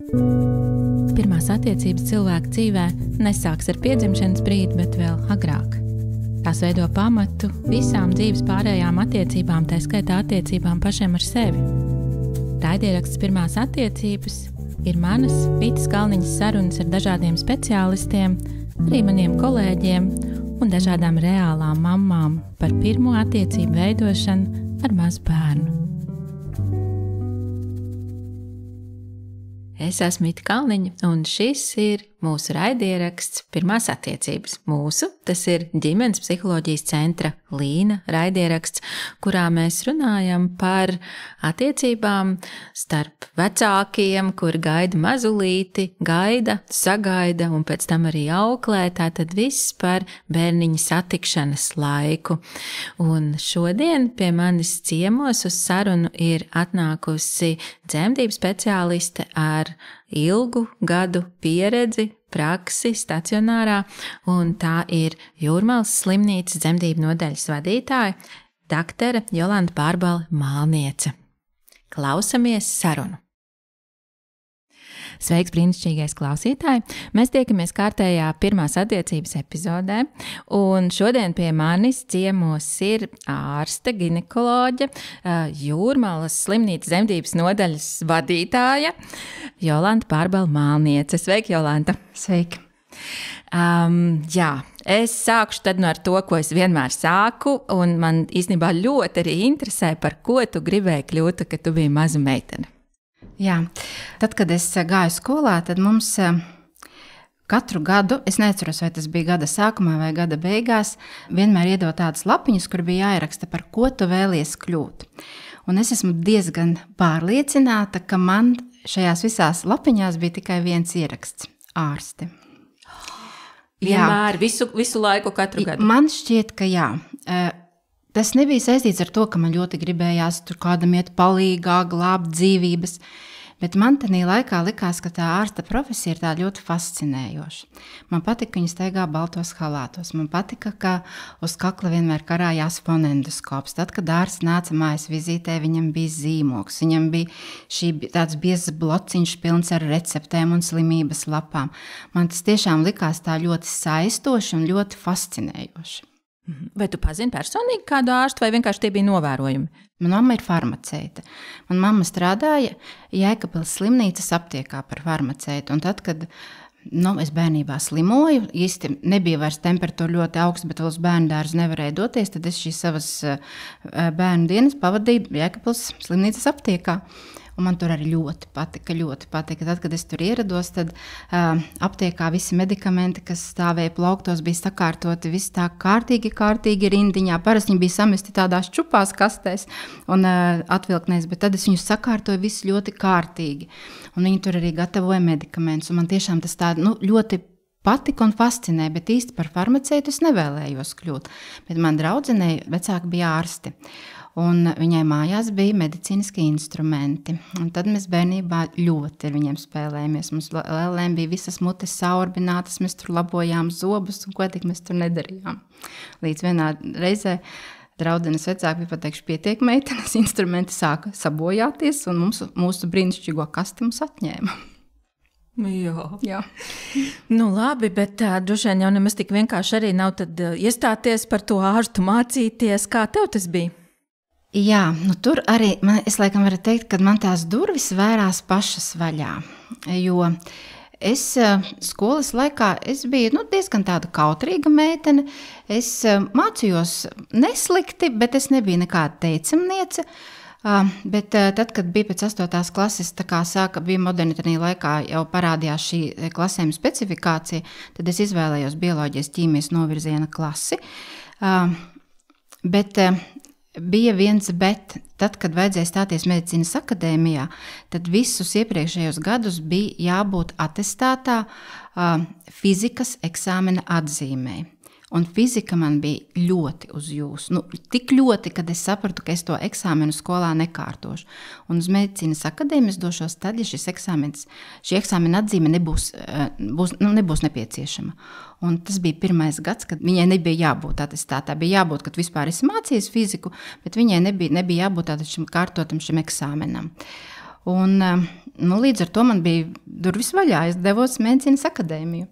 Pirmās attiecības cilvēka dzīvē nesāks ar piedzimšanas brīdi, bet vēl agrāk. Tās veido pamatu visām dzīves pārējām attiecībām, tā skaitā attiecībām pašiem ar sevi. Raidieraksts Pirmās attiecības ir manas Vītas Kalniņas sarunas ar dažādiem speciālistiem, arī maniem kolēģiem un dažādām reālām mammām par pirmo attiecību veidošanu ar mazu bērnu. Es esmu Vīta Kalniņa, un šis ir mūsu raidieraksts Pirmās attiecības. Tas ir ģimenes psiholoģijas centra Līna raidieraksts, kurā mēs runājam par attiecībām starp vecākiem, kuri gaida mazulīti, sagaida un pēc tam arī auklē, tātad viss par bērniņa satikšanas laiku. Un šodien pie manis ciemos uz sarunu ir atnākusi dzemdību speciāliste ar ilgu gadu pieredzi, praksi stacionārā, un tā ir Jūrmalas slimnīcas dzemdību nodaļas vadītāja, daktare Jolanta Bārbale-Mālniece. Klausamies sarunu! Sveiks, brīnišķīgais klausītāji! Mēs tiekamies kārtējā Pirmās attiecības epizodē, un šodien pie manis ciemos ir ārste, ginekoloģe, Jūrmalas slimnīcas dzemdības nodaļas vadītāja Jolanta Bārbale-Mālniece. Sveiki, Jolanta! Sveiki! Es sākšu tad ar to, ko es vienmēr sāku, un man īstenībā ļoti arī interesē, par ko tu gribēji kļūt, kad tu biji maza meitene. Jā, tad, kad es gāju skolā, tad mums katru gadu, es neatceros, vai tas bija gada sākumā vai gada beigās, vienmēr iedod tādas lapiņas, kur bija jāieraksta, par ko tu vēlies kļūt. Un es esmu diezgan pārliecināta, ka man šajās visās lapiņās bija tikai viens ieraksts – ārste. Vienmēr, visu laiku, katru gadu? Man šķiet, ka jā. Tas nebija saistīts ar to, ka man ļoti gribējās tur kādam iet palīgā, glābt dzīvības, bet man tanī laikā likās, ka tā ārsta profesija ir tā ļoti fascinējoša. Man patika, ka viņa staigā baltos halātos. Man patika, ka uz kakla vienmēr karājās fonendoskops. Tad, kad ārsts nāca mājas vizītē, viņam bija zīmoks. Viņam bija tāds biezs blociņš pilns ar receptēm un slimības lapām. Man tas tiešām likās tā ļoti saistoši un ļoti fascinējoši. Vai tu pazini personīgi kādu ārstu, vai vienkārši tie bija novērojumi? Mana mamma ir farmaceite. Mana mamma strādāja Jēkabpils slimnīcas aptiekā par farmaceitu. Un tad, kad es bērnībā slimoju, īsti nebija vairs temperatūra ļoti augsta, bet vēl uz bērnu dārzu nevarēja doties, tad es šīs savas bērnu dienas pavadīju Jēkabpils slimnīcas aptiekā. Un man tur arī ļoti patika. Tad, kad es tur ierados, tad aptiekā visi medikamenti, kas stāvēja plauktos, bija sakārtoti viss tā kārtīgi rindiņā. Parasti viņi bija samesti tādās čupās kastēs un atvilknēs, bet tad es viņus sakārtoju visu ļoti kārtīgi. Un viņi tur arī gatavoja medikamentus. Un man tiešām tas tā ļoti patika un fascinē, bet īsti par farmaceitu es nevēlējos kļūt. Bet man draudzenei vecāki bija ārsti. Un viņai mājās bija medicīniskie instrumenti. Un tad mēs bērnībā ļoti ar viņiem spēlējamies. Mums lēlēm bija visas mutes saurbinātas, mēs tur labojām zobus un ko tik mēs tur nedarījām. Līdz vienā reizē draudzenes vecāki bija pateikši, pietiek meitenes, instrumenti sāka sabojāties un mūsu brīnišķīgo kasti mums atņēma. Jā. Labi, bet droši vien jau nemaz tik vienkārši arī nav tad iestāties par to ārstu mācīties. Kā tev tas bija? Jā, tur arī, es laikam varu teikt, ka man tās durvis vērās pašas vaļā, jo es skolas laikā biju diezgan tāda kautrīga meitene, es mācījos neslikti, bet es nebiju nekāda teicamniece, bet tad, kad bija pēc 8. klases, bija modernitānī laikā, jau parādījās šī klasējuma specifikācija, tad es izvēlējos bioloģijas ķīmijas novirziena klasi, bet bija viens bet. Tad, kad vajadzēja stāties medicīnas akadēmijā, tad visus iepriekšējos gadus bija jābūt atestātā fizikas eksāmena atzīmē. Un fizika man bija ļoti uz jūsu. Tik ļoti, kad es sapratu, ka es to eksāmenu skolā nekārtošu. Un uz medicīnas akadēmijas došos tad, ja šī eksāmena atzīme nebūs nepieciešama. Un tas bija pirmais gads, kad viņai nebija jābūt atestātā. Bija jābūt, kad vispār es mācījos fiziku, bet viņai nebija jābūt šim kārtotam šim eksāmenam. Un līdz ar to man bija durvis vaļā. Es devos medicīnas akadēmiju.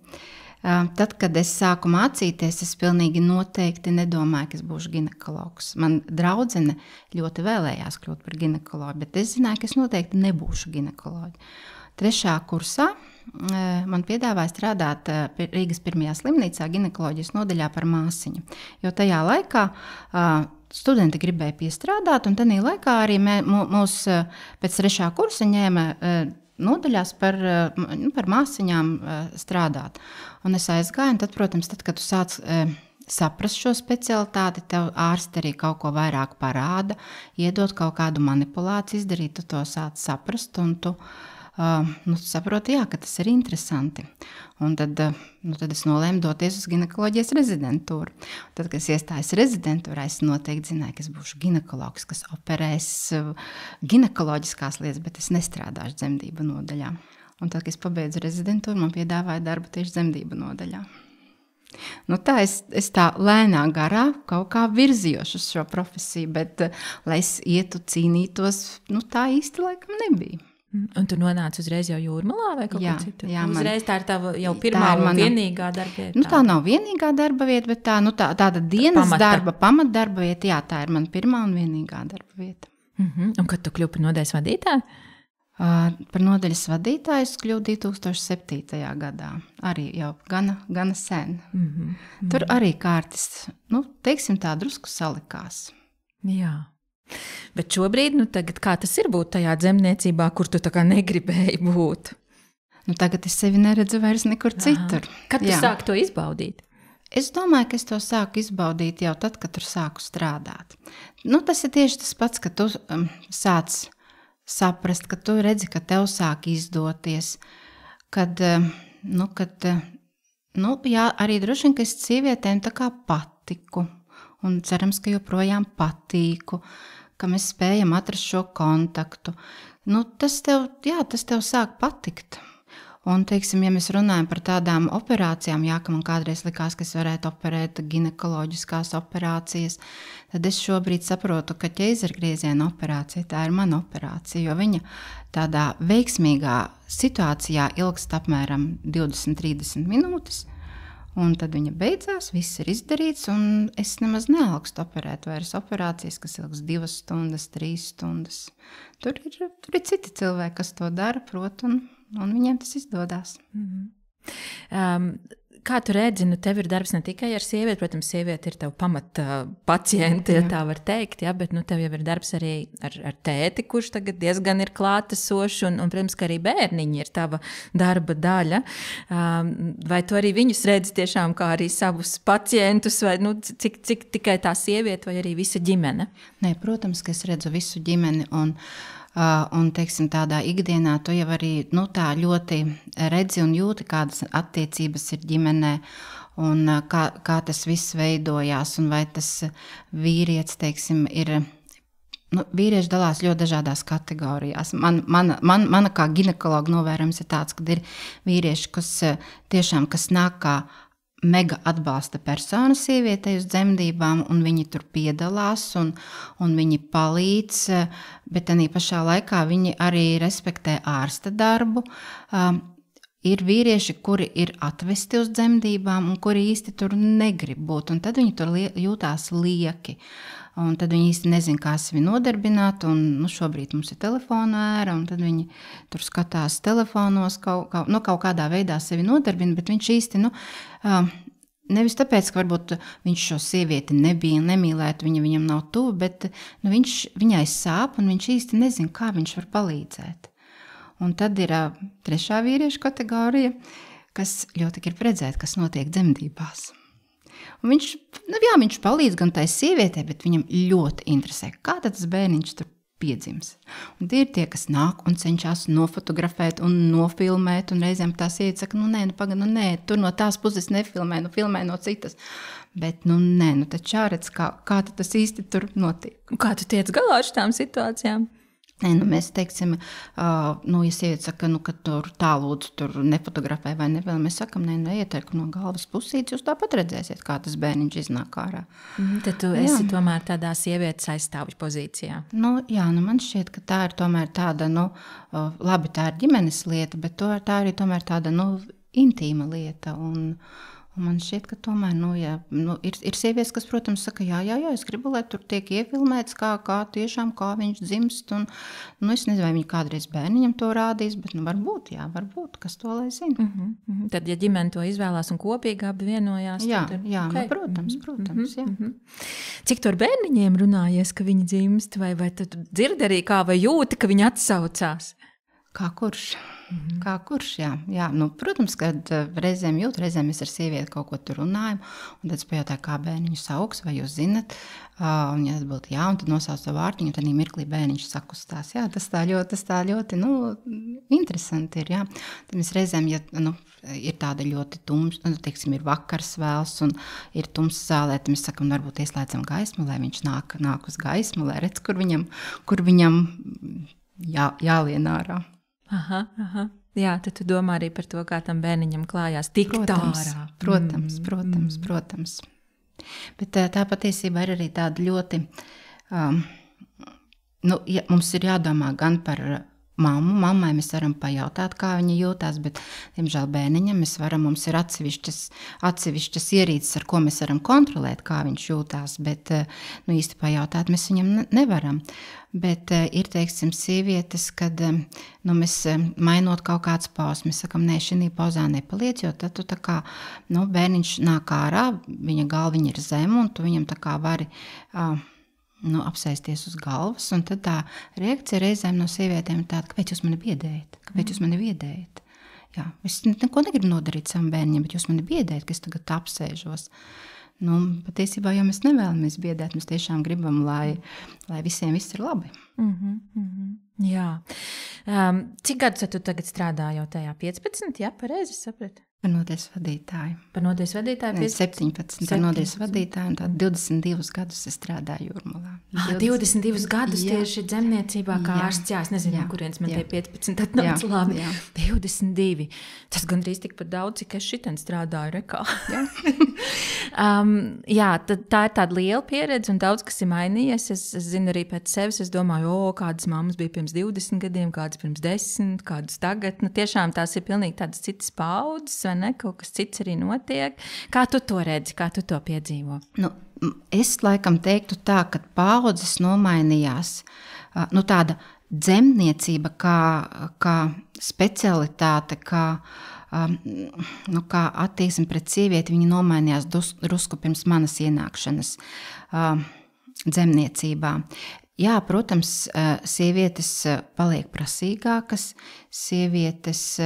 Tad, kad es sāku mācīties, es pilnīgi noteikti nedomāju, ka es būšu ginekologs. Man draudzene ļoti vēlējās kļūt par ginekologu, bet es zināju, ka es noteikti nebūšu ginekoloģi. 3. kursā man piedāvāja strādāt Rīgas 1. slimnīcā ginekoloģijas nodaļā par māsiņu, jo tajā laikā studenti gribēja piestrādāt, un tajā laikā arī mūs pēc 3. kursa ņēma nodaļās par māsiņām strādāt. Un es aizgāju, un tad, protams, kad tu sāc saprast šo specialitāti, tev ārsti arī kaut ko vairāk parāda, iedod kaut kādu manipulāciju izdarīt, tu to sāc saprast, un tu saproti, jā, ka tas ir interesanti. Un tad es nolēmu doties uz ginekoloģijas rezidentūru. Tad, kad es iestājos rezidentūrā, es noteikti zināju, ka es būšu ginekologs, kas operēs ginekoloģiskās lietas, bet es nestrādāšu dzemdību nodaļā. Un tad, kad es pabeidzu rezidentūru, man piedāvāja darbu tieši dzemdību nodaļā. Tā es tā lēnā garā kaut kā virzījos uz šo profesiju, bet, lai es ietu cīnītos, tā īsti laikam nebija. Un tu nonāci uzreiz jau Jūrmalā vai kaut ko citu? Jā, uzreiz tā ir tava jau pirmā un vienīgā darba vieta? Tā nav vienīgā darba vieta, bet tāda dienas darba, pamatdarba vieta, jā, tā ir mana pirmā un vienīgā darba vieta. Un kad tu kļuvi par nodaļas vadītāju? Par nodaļas vadītāju es kļuvu 2007. gadā. Arī jau gana sen. Tur arī kārtis, teiksim tā, drusku salikās. Jā. Bet šobrīd, tagad, kā tas ir būt tajā dzemdniecībā, kur tu tā kā negribēji būt? Tagad es sevi neredzu vairs nekur citur. Kad tu sāki to izbaudīt? Es domāju, ka es to sāku izbaudīt jau tad, kad tur sāku strādāt. Tas ir tieši tas pats, ka tu sāc saprast, ka tu redzi, ka tev sāk izdoties, kad arī droši vien, ka es sievietēm tā kā patiku. Un cerams, ka joprojām patīku, ka mēs spējam atrast šo kontaktu. Tas tev sāk patikt. Un, teiksim, ja mēs runājam par tādām operācijām, ka man kādreiz likās, ka es varētu operēt ginekoloģiskās operācijas, tad es šobrīd saprotu, ka ķeizargrieziena operācija, tā ir mana operācija, jo viņa tādā veiksmīgā situācijā ilgst apmēram 20-30 minūtes. Un tad viņa beidzās, viss ir izdarīts, un es nemaz neilgstu operēt vairs operācijas, kas ilgs 2 stundas, 3 stundas. Tur ir citi cilvēki, kas to dara, prot, un viņiem tas izdodas. Kā tu redzi, tev ir darbs ne tikai ar sievieti, protams, sieviete ir tev pamata pacienti, ja tā var teikt, bet tev jau ir darbs arī ar tēti, kurš tagad diezgan ir klātesošs, un protams, ka arī bērniņi ir tava darba daļa. Vai tu arī viņus redzi tiešām kā arī savus pacientus, vai cik tikai tā sieviete, vai arī visa ģimene? Nē, protams, ka es redzu visu ģimeni, un teiksim, tādā ikdienā tu jau arī tā ļoti redzi un jūti, kādas attiecības ir ģimenē, un kā tas viss veidojās, un vai tas vīrietis, teiksim, ir. Vīrieši dalās ļoti dažādās kategorijās. Mana kā ginekologa novērojums ir tāds, ka ir vīrieši, kas nāk kā mega atbalsta persona sievietei uz dzemdībām, un viņi tur piedalās, un viņi palīdz, bet tādā pašā laikā viņi arī respektē ārsta darbu. Ir vīrieši, kuri ir atvesti uz dzemdībām, un kuri īsti tur negrib būt, un tad viņi tur jūtās lieki. Un tad viņi īsti nezina, kā sevi nodarbināt, un šobrīd mums ir telefona ēra, un tad viņi tur skatās telefonos, kaut kādā veidā sevi nodarbina, bet viņš īsti, nevis tāpēc, ka varbūt viņš šo sievieti nemīlētu, viņam nav tuvu, bet viņai sāp, un viņš īsti nezina, kā viņš var palīdzēt. Un tad ir trešā vīrieša kategorija, kas ļoti grib redzēt, kas notiek dzemdībās. Un viņš palīdz gan tai sievietei, bet viņam ļoti interesē, kā tas bērniņš tur piedzims. Un tie ir tie, kas nāk un cenšas nofotografēt un nofilmēt, un reizēm tā sieviete saka, nē, tur no tās puses nefilmē, filmē no citas. Bet, tad čāredz, kā tas īsti tur notiek. Kā tu tiec galā ar šitām situācijām? Nē, nu mēs teiksim, ja sieviete saka, ka tur tā lūdzu, tur nefotografē vai nevēl, mēs sakam, neieteiktu no galvas pusītes, jūs tāpat redzēsiet, kā tas bērniņš iznāk ārā. Tad tu esi tomēr tādā sievietes aizstāvju pozīcijā. Man šķiet, ka tā ir tomēr tāda, labi, tā ir ģimenes lieta, bet tā arī tomēr tāda, intīma lieta, un man šķiet, ka tomēr, ir sievietes, kas, protams, saka, jā, es gribu, lai tur tiek iefilmēts, kā viņš dzimst, un, es nezinu, vai viņi kādreiz bērniņam to rādīs, bet, varbūt, kas to lai zina. Tad, ja ģimene to izvēlās un kopīgi abi vienojās, tad... Okay. Protams, jā. Cik tu ar bērniņiem runājies, ka viņi dzimst, vai tad dzirdi arī kā, vai jūti, ka viņi atsaucās? Kā kurš, jā. Protams, kad reizēm mēs ar sievieti kaut ko tur runājam, un tad es pajautāju, kā bērniņu sauks, vai jūs zinat, un ja atbild jā, un tad nosauc to vārtiņu, un tad mirklī bērniņš sakustās, jā, tas tā ļoti, interesanti ir, jā. Tad mēs reizēm, ja, ir tāda ļoti tums, teiksim, ir vakars vēls, un ir tums zālē, tad mēs sakam, varbūt ieslēdzam gaismu, lai viņš nāk uz gaismu, lai redz, kur viņam jālien ārā. Aha. Jā, tad tu domā arī par to, kā tam bērniņam klājās tikt ārā. Protams. Bet tā patiesībā ir arī tāda ļoti, mums ir jādomā gan par mammai mēs varam pajautāt, kā viņa jūtās, bet, diemžēl, bērniņam mums ir atsevišķas ierīces, ar ko mēs varam kontrolēt, kā viņš jūtās, bet, īsti pajautāt mēs viņam nevaram. Bet ir, teiksim, sievietes, kad mēs mainot kaut kāds pauzes, mēs sakam, šī pauzā nepaliec, jo tad tu tā kā, bērniņš nāk ārā, viņa galviņa ir zem, un tu viņam tā kā vari apsēsties uz galvas, un tad tā reakcija reizēm no sievietēm ir tāda, kāpēc jūs mani biedējat? Jā, es neko negribu nodarīt savam bērniņam, bet jūs mani biedējat, ka es tagad apsēžos. Patiesībā, jo mēs nevēlamies biedēt, mēs tiešām gribam, lai visiem viss ir labi. Jā. Cik gadus tu tagad strādā jau tajā 15, jā, pareizi sapratu? Par nodaļas vadītāju. Par nodaļas vadītāju? 17 par nodaļas vadītāju, un tā 22 gadus es strādāju Jūrmalā. 22 gadus tieši dzemniecībā kā ārsts, jā, es nezinu, kurienes man tie 15 atnāca labi. 22. Tas gandrīz tikpat daudz, cik es šitien strādāju rekā. Jā, tā ir tāda liela pieredze un daudz, kas ir mainījies. Es zinu arī pēc sevis, es domāju, kādas mammas bija pirms 20 gadiem, kādas pirms 10, kādas tagad. Tiešām tās ir pilnīgi tādas citas paudzes, vai ne? Kaut kas cits arī notiek. Kā tu to redzi, kā tu to piedzīvo? Es laikam teiktu tā, ka paudzes nomainījās. Tāda dzemniecība kā specialitāte, kā attieksme pret sievieti, viņa nomainījās drusku pirms manas ienākšanas dzemniecībā. Jā, protams, sievietes paliek prasīgākas, sievietes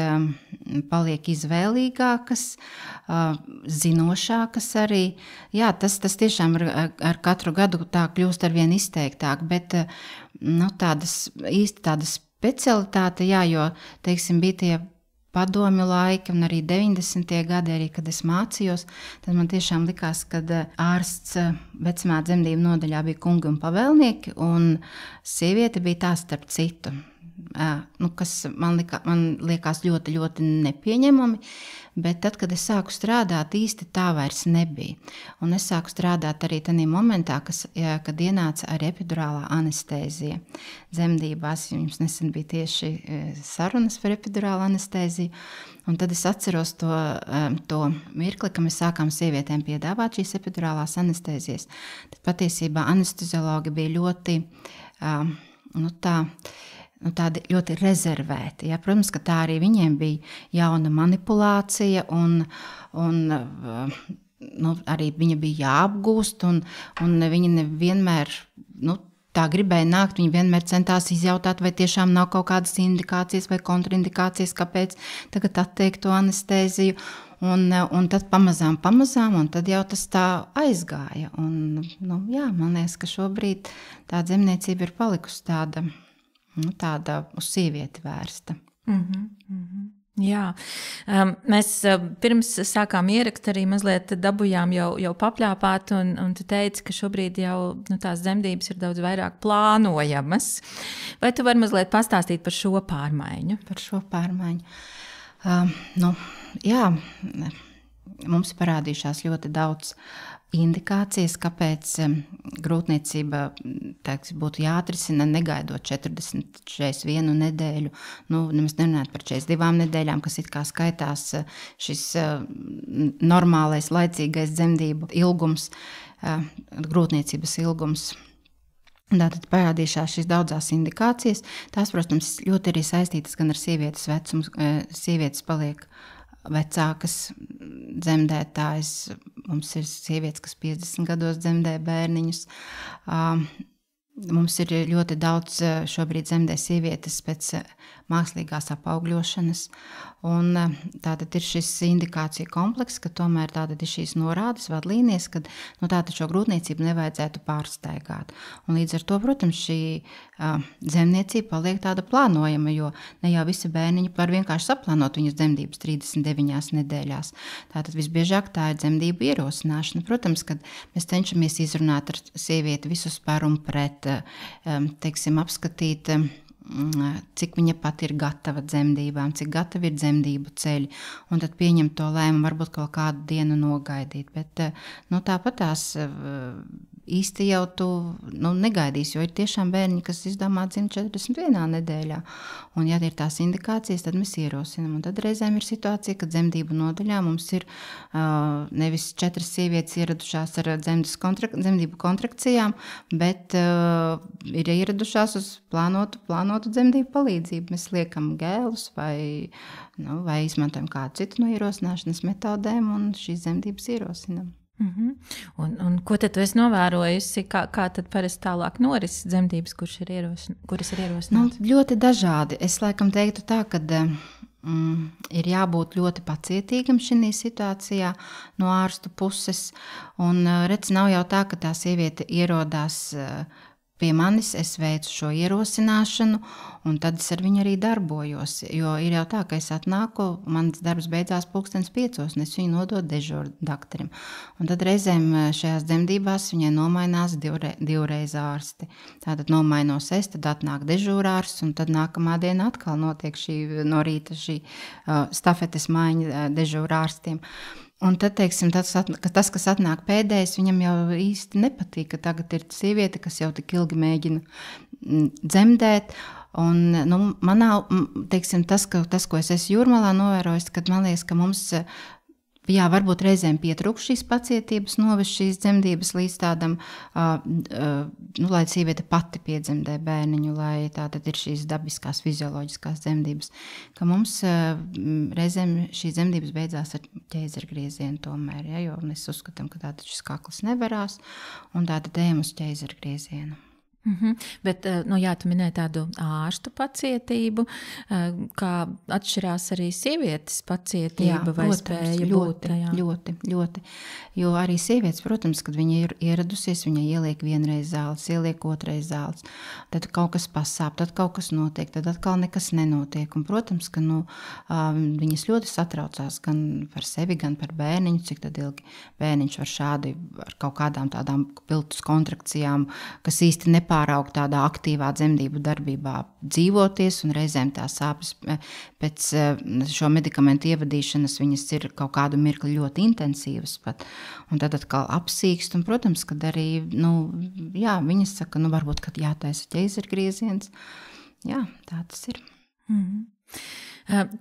paliek izvēlīgākas, zinošākas arī. Jā, tas tiešām ar katru gadu tā kļūst arvien izteiktāk, bet tāda specialitāte, jā, jo, teiksim, bija tie padomju laiki un arī 90. gadi, arī, kad es mācījos, tad man tiešām likās, kad ārsts vecumā dzemdību nodaļā bija kungi un pavēlnieki, un sieviete bija tā starp citu. Kas man liekas ļoti, ļoti nepieņemami, bet tad, kad es sāku strādāt, īsti tā vairs nebija. Un es sāku strādāt arī tajā momentā, kad ienāca arī epidurālā anestēzija dzemdībās. Jums nesen bija tieši sarunas par epidurālu anestēziju, un tad es atceros to mirkli, kad mēs sākām sievietēm piedāvāt šīs epidurālās anestēzijas. Tad patiesībā anesteziologi bija ļoti, tādi ļoti rezervēti. Ja? Protams, ka tā arī viņiem bija jauna manipulācija un arī viņa bija jāapgūst un viņi nevienmēr tā gribēja nākt. Viņi vienmēr centās izjautāt, vai tiešām nav kaut kādas indikācijas vai kontraindikācijas, kāpēc tagad atteikt to anestēziju. Un tad pamazām, un tad jau tas tā aizgāja. Jā, man liekas, ka šobrīd tā dzemniecība ir palikusi tāda uz sievieti vērsta. Jā, mēs pirms sākām ierakst arī mazliet dabujām jau papļāpāt, un tu teici, ka šobrīd jau tās dzemdības ir daudz vairāk plānojamas. Vai tu vari mazliet pastāstīt par šo pārmaiņu? Par šo pārmaiņu. Jā, mums parādījušās ļoti daudz indikācijas, kāpēc grūtniecība būtu jāatrisina negaidot 41 nedēļu. Nemaz nerunājot par 42 nedēļām, kas it kā skaitās šis normālais, laicīgais dzemdību ilgums, grūtniecības ilgums. Tātad parādījušās šīs daudzās indikācijas. Tās, protams, ļoti arī saistītas gan ar sievietes vecumu. Sievietes paliek vecākas dzemdētājas. Mums ir sievietes, kas 50 gados dzemdē bērniņus. Mums ir ļoti daudz šobrīd dzemdē sievietes pēc mākslīgās apaugļošanas. Un tātad ir šis indikācija komplekss, ka tomēr tātad ir šīs norādes, vadlīnijas, kad tātad šo grūtniecību nevajadzētu pārsteigāt. Un līdz ar to, protams, šī dzemdniecība paliek tāda plānojama, jo ne jau visi bērniņi var vienkārši saplānot viņas dzemdības 39 nedēļās. Tātad visbiežāk tā ir dzemdību ierosināšana. Protams, kad mēs cenšamies izrunāt ar sievieti visu par un pret, apskatīt, cik viņa pati ir gatava dzemdībām, cik gatavi ir dzemdību ceļi, un tad pieņemt to lēmumu, varbūt kaut kādu dienu nogaidīt. Bet tāpat tās īsti jau tu negaidīs, jo ir tiešām bērni, kas izdomā dzimt 41 nedēļā. Un ja ir tās indikācijas, tad mēs ierosinām. Un tad reizēm ir situācija, ka dzemdību nodaļā mums ir nevis 4 sievietes ieradušās ar dzemdību kontrakcijām, bet ir ieradušās uz plānotu dzemdību palīdzību. Mēs liekam gēlus vai izmantojam kādu citu no ierosināšanas metodēm un šīs dzemdības ierosinām. Un ko tad tu esi novērojusi, kā tad parasti tālāk norises dzemdības, kuras ir ierosinātas? Ļoti dažādi. Es laikam teiktu tā, ka ir jābūt ļoti pacietīgam šī situācijā no ārstu puses. Un redz, nav jau tā, ka tā sieviete ierodās pie manis, es veicu šo ierosināšanu, un tad es ar viņu arī darbojos. Jo ir jau tā, ka es atnāku, mans darbs beidzās 5:00, un es viņu nododu dežūru daktarim. Un tad reizēm šajās dzemdībās viņai nomainās divreiz ārsti. Tātad nomainos es, tad atnāk dežūrārsts, un tad nākamā diena atkal notiek no rīta šī stafetes maiņa dežūrārstiem. Un tad, tas, kas atnāk pēdējais, viņam jau īsti nepatīk, ka tagad ir sieviete, kas jau tik ilgi mēģina dzemdēt. Un, tas, ko es esmu Jūrmalā novērojis, kad man liekas, ka mums varbūt reizēm pietrūkst šīs pacietības, novest šīs dzemdības līdz tādam, lai sieviete pati piedzemdē bērniņu, lai tātad ir šīs dabiskās, fizioloģiskās dzemdības, ka mums reizēm šīs dzemdības beidzās ar ķeizargriezienu tomēr, jo mēs uzskatām, ka tātad šis kakls nevarās, un tātad ejam uz ķeizargriezienu. Bet, tu minēji tādu ārstu pacietību, kā atšķirās arī sievietes pacietība vai spēja būt tajā? Ļoti. Jo arī sievietes, protams, kad viņa ir ieradusies, viņa ieliek vienreiz zāles, ieliek otrais zāles, tad kaut kas pasāp, tad kaut kas notiek, tad atkal nekas nenotiek. Un, protams, ka viņas ļoti satraucās gan par sevi, gan par bērniņu, cik tad ilgi bērniņš var šādi ar kaut kādām tādām piltus kontrakcijām, kas īsti nepāraugt tādā aktīvā dzemdību darbībā dzīvoties, un reizēm tās sāpes pēc šo medikamentu ievadīšanas viņas ir kaut kādu mirkli ļoti intensīvas pat, un tad atkal apsīkst, un, protams, kad arī, viņas saka, varbūt, kad jātaisa ķeizargrieziens. Jā, tā tas ir.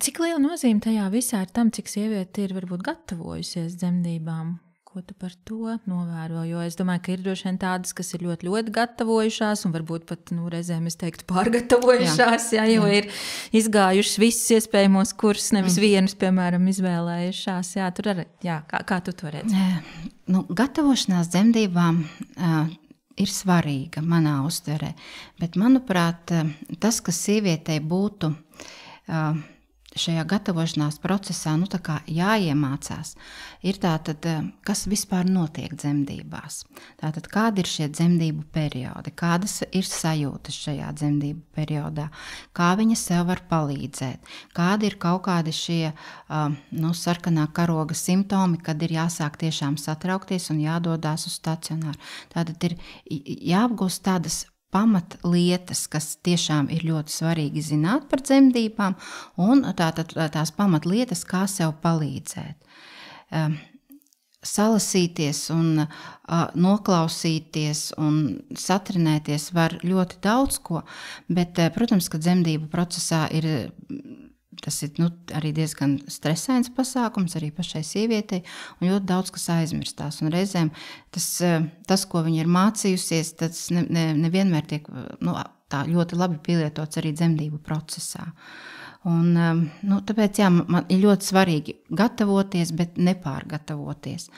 Cik liela nozīme tajā visā ir tam, cik sieviete ir varbūt gatavojusies dzemdībām? Ko tu par to novēro? Jo es domāju, ka ir droši vien tādas, kas ir ļoti, ļoti gatavojušās un varbūt pat reizēm es teiktu pārgatavojušās, jo ir izgājušas visus iespējamos kursus, nevis vienus, piemēram, izvēlējušās. Tur arī, kā tu to redzi? Gatavošanās dzemdībām ir svarīga manā uztverē, bet, manuprāt, tas, kas sievietei būtu šajā gatavošanās procesā tā kā jāiemācās, ir tātad, kas vispār notiek dzemdībās. Tātad, kādi ir šie dzemdību periodi, kādas ir sajūtas šajā dzemdību periodā, kā viņa sev var palīdzēt, kādi ir kaut kādi šie sarkanā karoga simptomi, kad ir jāsāk tiešām satraukties un jādodās uz stacionāru. Tātad ir jāapgūst tādas pamatlietas, kas tiešām ir ļoti svarīgi zināt par dzemdībām, un tās pamatlietas, kā sev palīdzēt. Salasīties un noklausīties un satrenēties var ļoti daudz ko, bet, protams, ka dzemdību procesā tas ir arī diezgan stresains pasākums arī pašai sievietei, un ļoti daudz kas aizmirstās. Un reizēm tas, ko viņa ir mācījusies, tas nevienmēr tiek tā ļoti labi pielietots arī dzemdību procesā. Un, tāpēc man ir ļoti svarīgi gatavoties, bet nepārgatavoties.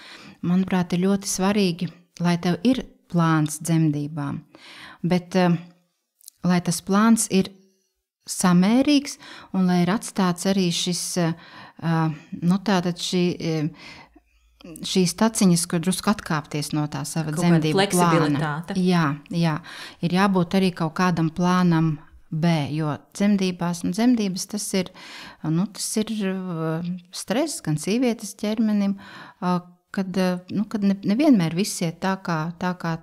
Manuprāt, ir ļoti svarīgi, lai tev ir plāns dzemdībām, bet lai tas plāns ir samērīgs un lai ir atstāts arī šīs taciņas, kur drusku atkāpties no tā sava dzemdību plāna. Jā, ir jābūt arī kaut kādam plānam B, jo dzemdības tas ir stress gan sievietes ķermenim, kad nevienmēr viss iet tā, kā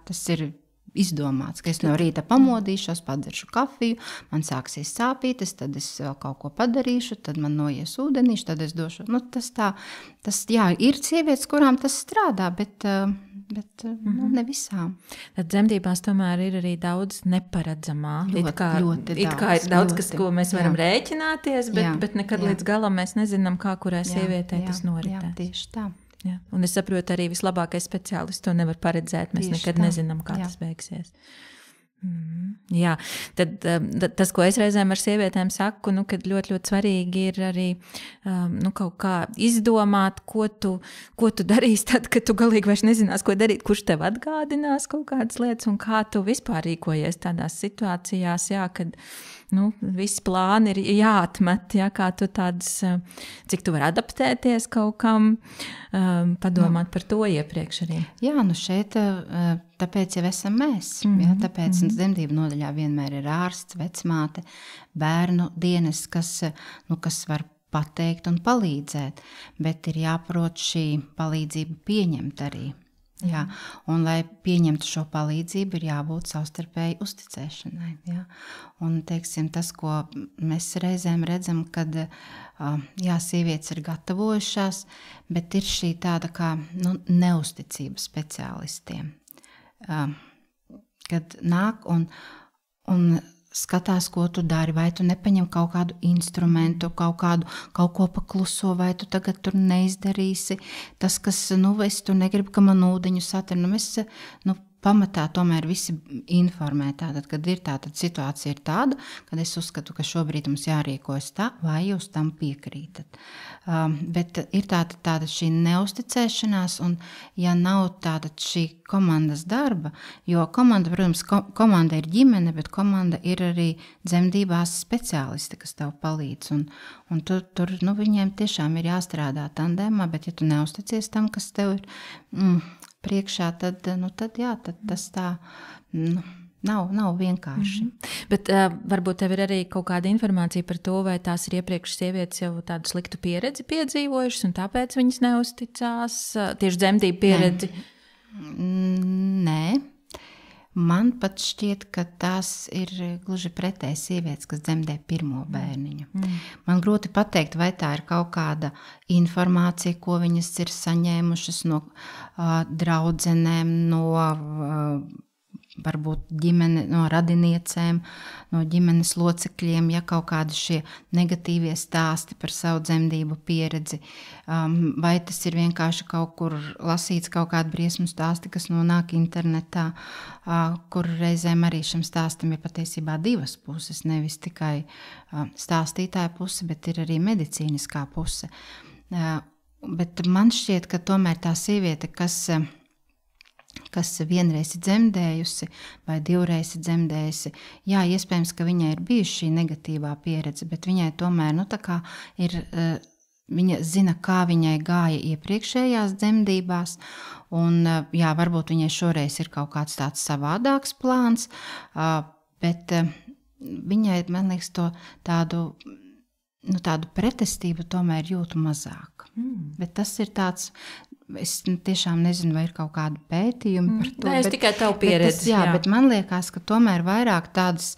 tas ir izdomāts, ka es no rīta pamodīšos, padzeršu kafiju, man sāksies sāpītes, tad es vēl kaut ko padarīšu, tad man noies ūdenīšu, tad es došu. Ir sievietes, kurām tas strādā, bet ne visām. Tad dzemdībās tomēr ir arī daudz neparedzamā. Ļoti ir daudz, kas, ko mēs varam rēķināties, bet nekad līdz galam mēs nezinām, kā kurai sievietei tas noritēs. Jā, tieši tā. Jā. Un es saprotu, arī vislabākais speciālists to nevar paredzēt. Mēs nekad nezinām, kā tas beigsies. Jā, tad tas, ko es reizēm ar sievietēm saku, kad ļoti, ļoti svarīgi ir arī kaut kā izdomāt, ko tu darīsi tad, kad tu galīgi vairs nezinās, ko darīt, kurš tev atgādinās kaut kādas lietas un kā tu vispār rīkojies tādās situācijās, kad visi plāni ir jāatmet, kā tu cik tu vari adaptēties kaut kam, padomāt par to iepriekš arī. Jā, šeit tāpēc jau esam mēs. Tāpēc dzemdību nodaļā vienmēr ir ārsts, vecmāte, bērnu dienas, kas var pateikt un palīdzēt, bet ir jāprot šī palīdzība pieņemt arī. Jā, un, lai pieņemtu šo palīdzību, ir jābūt savstarpēji uzticēšanai. Jā. Un, tas, ko mēs reizēm redzam, kad sievietes ir gatavojušās, bet ir šī tāda kā neusticība speciālistiem. Kad nāk un skatās, ko tu dari, vai tu nepaņem kaut kādu instrumentu, kaut ko pakluso, vai tu tagad tur neizdarīsi. Tas, kas, es tu negribu, ka man ūdeņu satur, pamatā tomēr visi informē. Tātad, kad ir tātad situācija ir tāda, kad es uzskatu, ka šobrīd mums jārīkojas tā, vai jūs tam piekrītat. Bet ir tāda šī neusticēšanās, un ja nav tāda šī komandas darba, jo komanda, protams, komanda ir ģimene, bet komanda ir arī dzemdībās speciālisti, kas tev palīdz. Un tur viņiem tiešām ir jāstrādā tandēmā, bet ja tu neusticies tam, kas tev ir priekšā, tad tas tā nav vienkārši. Bet varbūt tev ir arī kaut kāda informācija par to, vai tās ir iepriekš sievietes jau tādu sliktu pieredzi piedzīvojušas, un tāpēc viņas neusticās tieši dzemdību pieredzi? Nē. Man pat šķiet, ka tās ir gluži pretēji sievietes, kas dzemdē pirmo bērniņu. Man grūti pateikt, vai tā ir kaut kāda informācija, ko viņas ir saņēmušas no draudzenēm, no varbūt no radiniecēm, no ģimenes locekļiem, ja kaut kādi šie negatīvie stāsti par savu dzemdību pieredzi, vai tas ir vienkārši kaut kur lasīts kaut kādu briesmu stāsti, kas nonāk internetā, kur reizēm arī šim stāstam ir patiesībā divas puses, nevis tikai stāstītāja puse, bet ir arī medicīniskā puse. Bet man šķiet, ka tomēr tā sieviete, kas kas vienreiz ir dzemdējusi vai divreiz ir dzemdējusi. Jā, iespējams, ka viņai ir bijusi šī negatīvā pieredze, bet viņai tomēr tā kā ir, viņa zina, kā viņai gāja iepriekšējās dzemdībās, un jā, varbūt viņai šoreiz ir kaut kāds tāds savādāks plāns, bet viņai, man liekas, tādu pretestību tomēr jūtu mazāk. Bet tas ir tāds, es tiešām nezinu, vai ir kaut kādi pētījumi par to. Nē, es tikai tavu pieredzi. Bet man liekas, ka tomēr vairāk tādas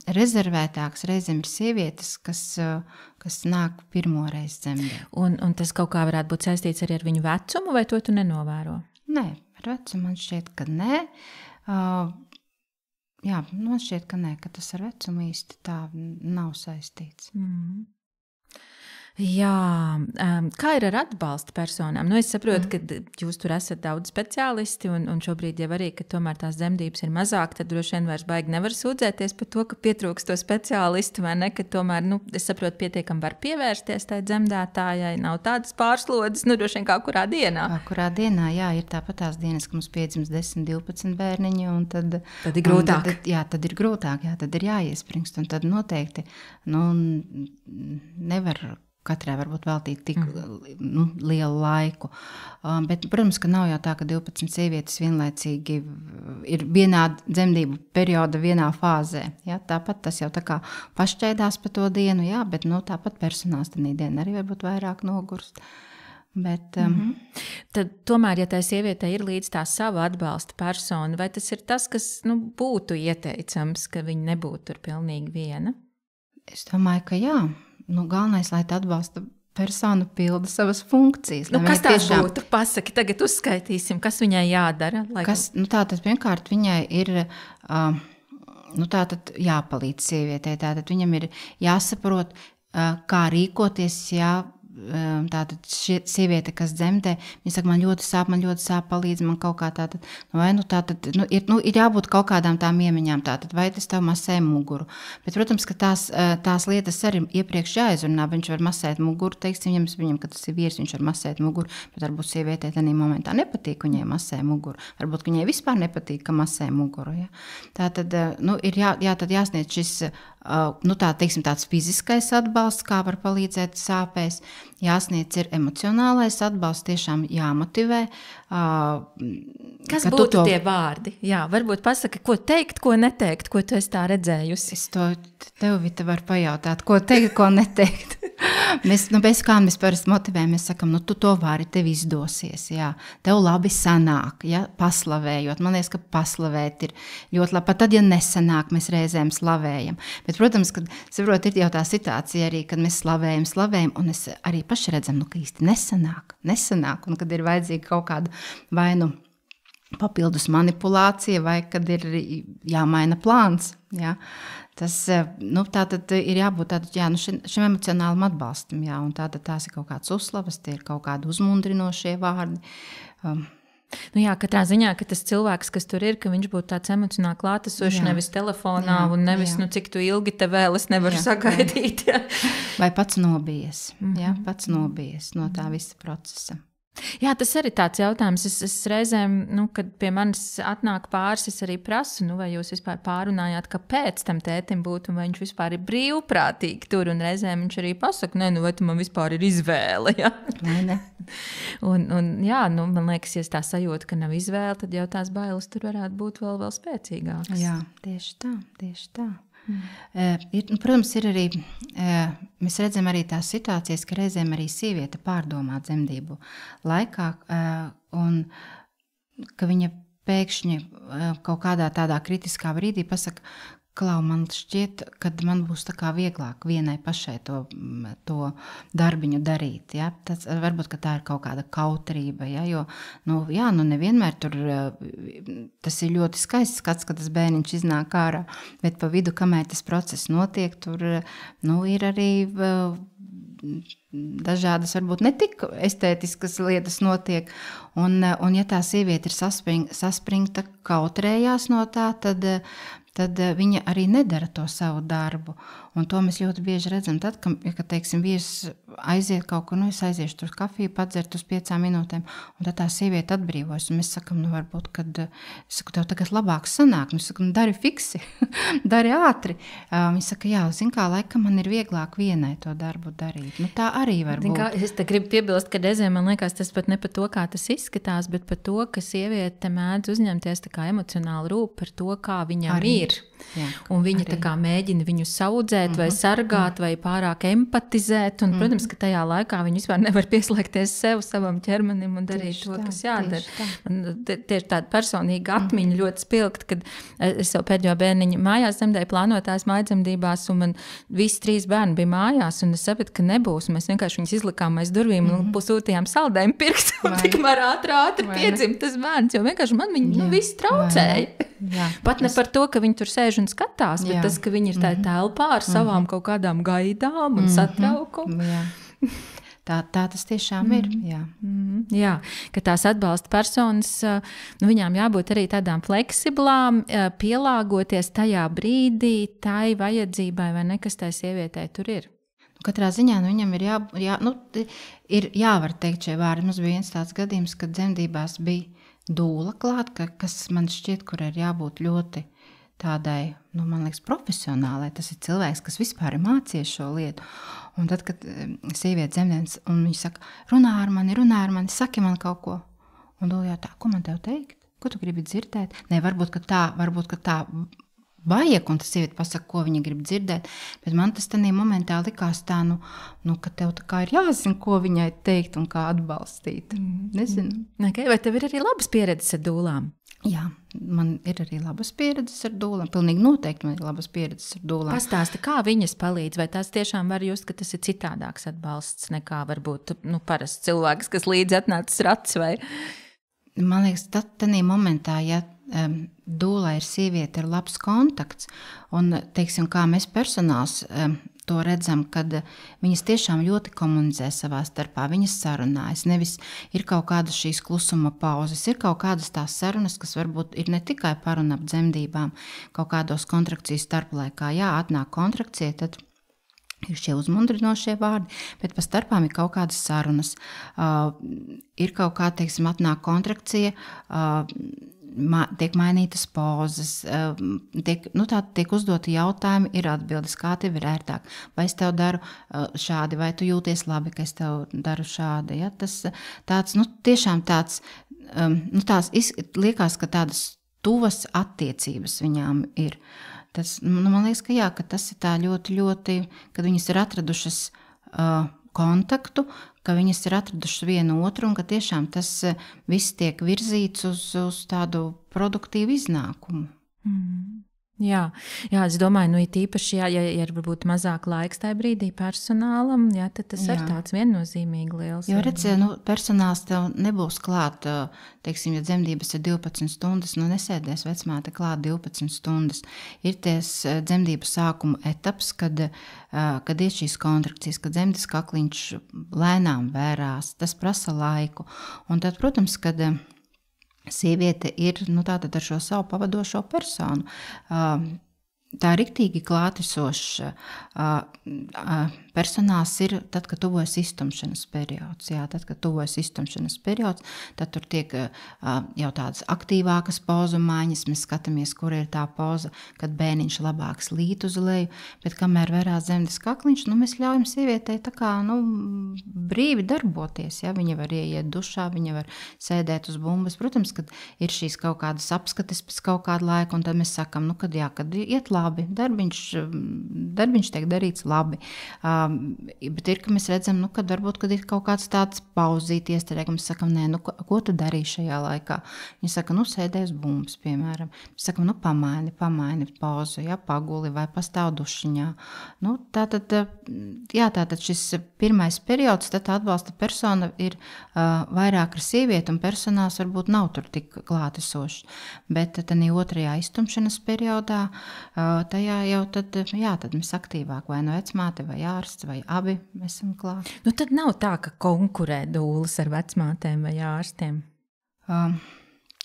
rezervētākas reizēm ir sievietes, kas nāk pirmoreiz dzemdēt. Un tas kaut kā varētu būt saistīts arī ar viņu vecumu, vai to tu nenovēro? Nē, ar vecumu man šķiet, ka nē. Jā, man šķiet, ka nē, ka tas ar vecumu īsti tā nav saistīts. Jā, kā ir ar atbalsta personām? Nu, es saprotu, ka jūs tur esat daudz speciālisti, un šobrīd jau arī, ka tomēr tās dzemdības ir mazāk, tad droši vien vairs baigi nevar sūdzēties par to, ka pietrūkst to speciālistu, vai ne, ka tomēr, es saprotu, pietiekam var pievērsties tai dzemdētājai, nav tādas pārslodzes, droši vien kā kurā dienā. Kurā dienā, jā, ir tāpat tās dienas, ka mums piedzims 10, 12 bērniņi, un tad ir grūtāk. Tad ir grūtāk, jā, tad ir jāiespringst, un tad noteikti, nevar katrai varbūt veltīt tik lielu laiku. Bet, protams, ka nav jau tā, ka 12 sievietes vienlaicīgi ir vienā dzemdību perioda vienā fāzē. Ja? Tāpat tas jau tā kā pašķēdās pa to dienu, jā, bet tāpat personāls tenī dienu arī varbūt vairāk nogurst. Bet, Tad tomēr, ja tai sievietei ir līdz tā sava atbalsta persona, vai tas ir tas, kas būtu ieteicams, ka viņa nebūtu tur pilnīgi viena? Es domāju, ka jā. Galvenais, lai tā atbalsta persona pilda savas funkcijas. Kas tās būtu? Pasaki, tagad uzskaitīsim, kas viņai jādara. Tātad vienkārt viņai ir tātad jāpalīdz sievietei. Tātad viņam ir jāsaprot, kā rīkoties, tātad sieviete, kas dzemdē, viņa saka, man ļoti sāp, palīdz man kaut kā tātad, ir jābūt kaut kādām tām iemiņām, tātad, vai tas tev masē muguru. Bet, protams, ka tās lietas arī iepriekš jāizrunā, viņš var masēt muguru, teiksim, viņam, ka tas ir vīrs, viņš var masēt muguru, bet varbūt sievietē tādā momentā nepatīk, viņai masē muguru, varbūt viņai vispār nepatīk, ka masē muguru, ja. Tātad, ir tad jāsniedz šis, teiksim, tāds fiziskais atbalsts, kā var palīdzēt sāpēs, jāsniedz ir emocionālais atbalsts, tiešām jāmotivē. Kas būtu tie vārdi? Jā, varbūt pasaka, ko teikt, ko neteikt, ko tu esi tā redzējusi. Es to tev, Vita, varu pajautāt, ko teikt, ko neteikt. Mēs parasti motivējam, mēs sakam, tu to vari, tev izdosies, jā. Tev labi sanāk, ja, paslavējot. Man liekas, ka paslavēt ir ļoti labi. Pat tad, ja nesanāk, mēs reizēm slavējam. Bet, protams, kad saprot, ir jau tā situācija arī, kad mēs slavējam, un es arī paši redzam, ka īsti nesanāk, un kad ir vajadzīga kaut kāda vai papildus manipulācija, vai kad ir jāmaina plāns, jā. Tas, tātad ir jābūt šim emocionālam atbalstam, jā, un tātad tās ir kaut kāds uzslavas, tie ir kaut kādi uzmundrinošie vārdi. Katrā ziņā, ka tas cilvēks, kas tur ir, ka viņš būtu tāds emocionāli klātesošs, nevis telefonā, un nevis, cik tu ilgi te vēl, es nevaru sagaidīt. Jā. Vai pats nobijies, pats nobijies no tā visa procesa. Jā, tas arī tāds jautājums. Es reizēm, kad pie manis atnāk pāris, es arī prasu, vai jūs vispār pārunājāt, kāpēc tam tētim būtu, un vai viņš vispār ir brīvprātīgi tur, un reizēm viņš arī pasaka, vai tu man vispār ir izvēle, ja? Ne. Un jā, man liekas, ja tā sajūta, ka nav izvēle, tad jau tās bailes tur varētu būt vēl spēcīgākas. Jā, tieši tā. Protams, ir arī, mēs redzam arī tās situācijas, ka reizēm arī sieviete pārdomā dzemdību laikā, un ka viņa pēkšņi kaut kādā tādā kritiskā brīdī pasaka, Klau, man šķiet, kad man būs tā kā vieglāk vienai pašai to darbiņu darīt. Ja? Tas, varbūt, ka tā ir kaut kāda kautrība, ja? Jo nevienmēr tur tas ir ļoti skaists skats, kad tas bērniņš iznāk ārā, bet pa vidu, kamēr tas process notiek, tur ir arī dažādas, varbūt ne tik estētiskas lietas notiek. Un ja tā sieviete ir saspringta, kautrējās no tā, tad viņa arī nedara to savu darbu. Un to mēs ļoti bieži redzam. Tad, kad teiksim, vīrs aiziet kaut kur, es aiziešu tur kafiju, padzert uz 5 minūtēm, un tad tā sieviete atbrīvojas. Un mēs sakam, varbūt, kad tev tagad labāk sanāk. Mēs sakam, dari fiksi, dari ātri. Viņa saka, jā, zin kā, laikam man ir vieglāk vienai to darbu darīt. Tā arī var būt. Es te gribu piebilst, ka reizēm man liekas, tas pat ne par to, kā tas izskatās, bet par to, ka sieviete mēdz uzņemties tā kā emocionāli rūp par to, kā viņam arī ir. Jā, un viņa tā kā mēģina viņu saudzēt vai sargāt vai pārāk empatizēt. Un, protams, ka tajā laikā viņa vispār nevar pieslēgties savam ķermenim un darīt tieši to, kas jādara. Tieši tāda personīga atmiņa ļoti spilgt, kad es savu pēdējo bērniņu mājās dzemdēju plānotās mājdzemdībās, un man visi 3 bērni bija mājās, un es sapratu, ka nebūs. Mēs vienkārši viņus izlikām aiz durvīm un pusūtījām saldējumu pirkt, un tikmēr ātri piedzim tas bērns, jo vienkārši man viņi visi traucēja. Pat ne par to, ka viņi tur sēž un skatās, bet tas, ka viņi ir tā telpā ar savām kaut kādām gaidām un satraukumu. Tā tas tiešām ir. Jā, ka tās atbalsta personas, viņām jābūt arī tādām fleksiblām, pielāgoties tajā brīdī, tai vajadzībai vai nekas tai sievietei tur ir. Katrā ziņā viņam ir jāvar teikt šie vārdi. Mums bija viens tāds gadījums, kad dzemdībās bija dūla klāt, kas man šķiet, kur ir jābūt ļoti tādai, man liekas, profesionālai. Tas ir cilvēks, kas vispār ir mācījies šo lietu. Un tad, kad sieviete dzemdēs, un viņa saka, runā ar mani, saki man kaut ko. Un dūla jautā, ko man tev teikt? Ko tu gribi dzirdēt? Nē, varbūt, ka tā vajag, un tas sieviete pasaka, ko viņa grib dzirdēt, bet man tas tādā momentā likās tā, ka tev tā kā ir jāzina, ko viņai teikt un kā atbalstīt. Nezinu. Okay, vai tev ir arī labas pieredzes ar dūlām? Jā, man ir arī labas pieredzes ar dūlām. Pilnīgi noteikti man ir labas pieredzes ar dūlām. Pastāsti, kā viņas palīdz, vai tās tiešām var just, ka tas ir citādāks atbalsts nekā varbūt parasts cilvēks, kas līdzi atnācis rats vai... Man liekas, tādā momentā, ja dūlai ir sieviete ar labs kontakts, un, teiksim, kā mēs personāls to redzam, kad viņas tiešām ļoti komunicē savā starpā, viņas sarunājas, nevis ir kaut kādas šīs klusuma pauzes, ir kaut kādas tās sarunas, kas varbūt ir ne tikai par un ap dzemdībām, kaut kādos kontrakcijas starplaikā. Jā, atnāk kontrakcija, tad ir šie uzmundrinošie vārdi, bet pa starpām ir kaut kādas sarunas. Ir kaut kā, teiksim, atnāk kontrakcija, tiek mainītas pozas, tiek uzdoti jautājumi, ir atbildes, kā tev ir ērtāk. Vai es tev daru šādi, vai tu jūties labi, ka es tev daru šādi. Ja? Tas tāds, tiešām tāds, liekas, ka tādas tuvas attiecības viņām ir. Tas, man liekas, ka jā, ka tas ir tā ļoti, ļoti, kad viņas ir atradušas kontaktu, ka viņas ir atradušas vienu otru un ka tiešām tas viss tiek virzīts uz tādu produktīvu iznākumu. Jā, es domāju, it īpaši, ja ir varbūt mazāk laiks tajā brīdī personālam, jā, tad tas ir tāds viennozīmīgi liels. Jo redz, personāls tev nebūs klāt, teiksim, ja dzemdības ir 12 stundas, nesēdēs vecmāte klāt 12 stundas. Ir ties dzemdību sākuma etaps, kad ir šīs kontrakcijas, kad dzemdes kakliņš lēnām vērās, tas prasa laiku. Un tad, protams, kad sieviete ir tātad ar šo savu pavadošo personu. Tā riktīgi klātesoša personāls ir tad, kad tuvojas iztumšanas periods. Jā, tad, kad tuvojas iztumšanas periods, tad tur tiek jau tādas aktīvākas pozu maiņas. Mēs skatāmies, kur ir tā poza, kad bērniņš labāk slīt uz leju, bet kamēr vērās dzemdes kakliņš, mēs ļaujam sievietei tā kā, brīvi darboties. Ja? Viņa var ieiet dušā, viņa var sēdēt uz bumbas. Protams, kad ir šīs kaut kādas apskates pēc kaut kāda laika, un tad mēs sakam, kad iet labi, darbiņš tiek darīts labi. Bet ir, ka mēs redzam, kad varbūt, kad ir kaut kāds tāds pauzīt iesterēk, mēs sakam, nē, ko tu darīji šajā laikā? Viņa saka, sēdēs bumbas, piemēram. Mēs sakam, pamaini pauzu, ja, paguli vai pastāv dušiņā. Tātad šis pirmais periods, tad atbalsta persona ir vairāk ar sievieti, un personāls varbūt nav tur tik klātesošs. Bet tad otrajā iztumšanas periodā, tajā jau tad mēs aktīvāk vai no vecmāte vai ārsts ārsts vai abi esam klāt. Nu, tad nav tā, ka konkurē dūles ar vecmātēm vai ārstiem?